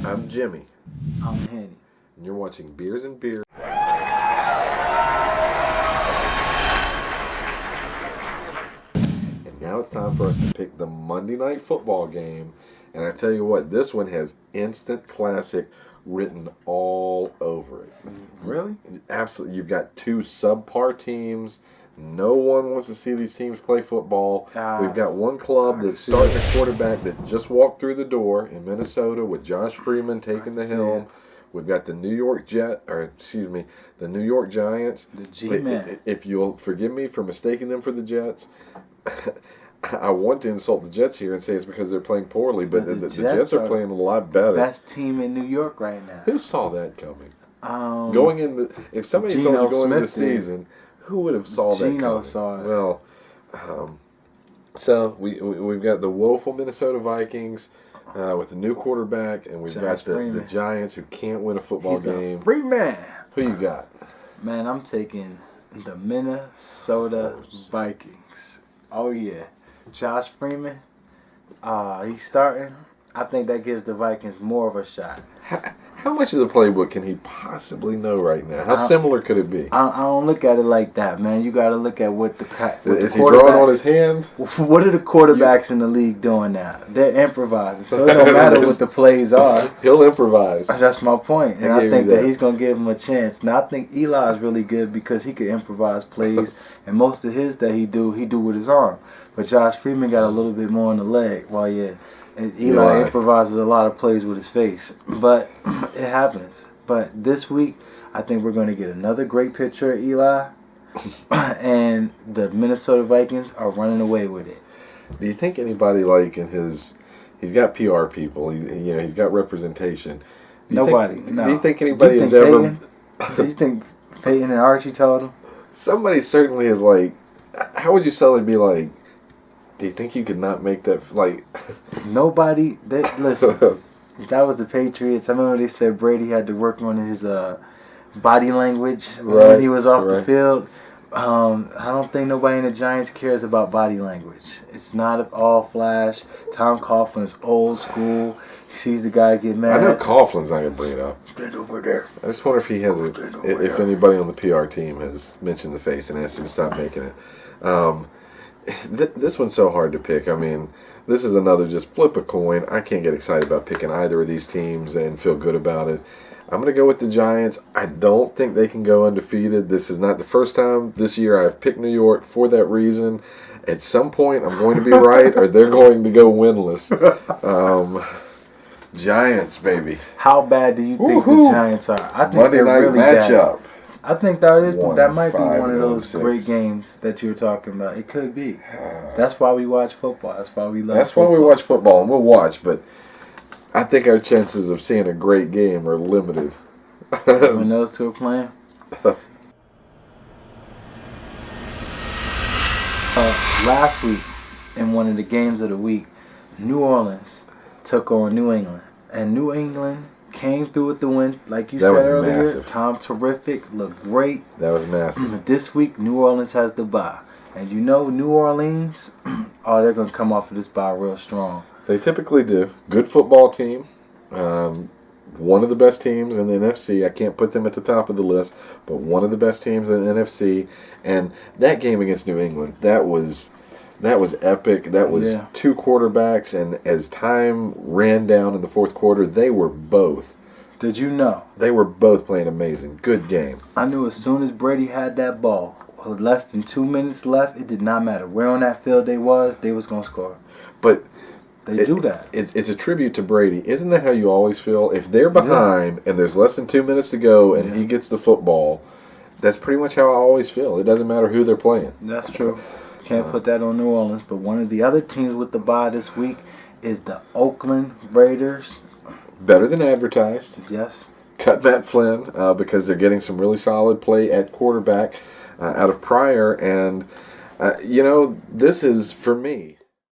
I'm Jimmy. I'm Henny. And you're watching Beers and Beards. And now it's time for us to pick the Monday Night Football game. And I tell you what, this one has instant classic written all over it. Really? Absolutely. You've got two subpar teams. No one wants to see these teams play football. We've got one club that's starting a quarterback that just walked through the door in Minnesota with Josh Freeman taking the helm. We've got the New York Giants. The G-Man. If you'll forgive me for mistaking them for the Jets, I want to insult the Jets here and say it's because they're playing poorly, but the Jets are playing a lot better. Best team in New York right now. Who saw that coming? If somebody told you going into the season, who would have saw that coming? Geno saw it. Well, so we've got the woeful Minnesota Vikings with the new quarterback, and we've got the Giants who can't win a football game. Free man. Who you got? Man, I'm taking the Minnesota Vikings. Oh yeah, Josh Freeman. He's starting. I think that gives the Vikings more of a shot. How much of the playbook can he possibly know right now? How similar could it be? I don't look at it like that, man. You got to look at what is he drawing on his hand? What are the quarterbacks in the league doing now? They're improvising, so it don't matter what the plays are. He'll improvise. That's my point, and I think that he's going to give him a chance. Now I think Eli is really good because he could improvise plays, and most of his that he do with his arm. But Josh Freeman got a little bit more on the leg. Well, yeah. And Eli improvises a lot of plays with his face. But it happens. But this week, I think we're going to get another great picture of Eli. And the Minnesota Vikings are running away with it. Do you think anybody he's got PR people, he's got representation. Nobody. Do you think anybody has ever... Do you think Peyton and Archie told him? Somebody certainly is how would you suddenly be like, do you think you could not make that, Nobody, listen, that was the Patriots. I remember they said Brady had to work on his body language when he was off the field. I don't think nobody in the Giants cares about body language. It's not all flash. Tom Coughlin's old school. He sees the guy get mad. I know Coughlin's not going to bring it up. Stand over there. I just wonder if he has if anybody on the PR team has mentioned the face and asked him to stop making it. This one's so hard to pick. I mean, this is another just flip a coin. I can't get excited about picking either of these teams and feel good about it. I'm going to go with the Giants. I don't think they can go undefeated. This is not the first time this year I've picked New York for that reason. At some point, I'm going to be right or they're going to go winless. Giants, baby. How bad do you think the Giants are? I think Monday night really matchup. Bad. I think that might be one of those great games that you're talking about. It could be. That's why we watch football. That's why we love football. Why we watch football, and we'll watch, but I think our chances of seeing a great game are limited. When those two are playing? Last week, in one of the games of the week, New Orleans took on New England. And New England came through with the win, like you said earlier. Massive. Tom terrific, looked great. That was massive. This week, New Orleans has the bye. And New Orleans, they're going to come off of this bye real strong. They typically do. Good football team. One of the best teams in the NFC. I can't put them at the top of the list, but one of the best teams in the NFC. And that game against New England, that was epic. That was two quarterbacks, and as time ran down in the fourth quarter, they were both. Did you know? They were both playing amazing. Good game. I knew as soon as Brady had that ball, with less than 2 minutes left, it did not matter where on that field they was going to score. But they do that. It's a tribute to Brady. Isn't that how you always feel? If they're behind and there's less than 2 minutes to go and he gets the football, that's pretty much how I always feel. It doesn't matter who they're playing. That's true. Can't put that on New Orleans. But one of the other teams with the bye this week is the Oakland Raiders. Better than advertised. Yes. Cut Matt Flynn because they're getting some really solid play at quarterback out of Pryor. And, this is, for me,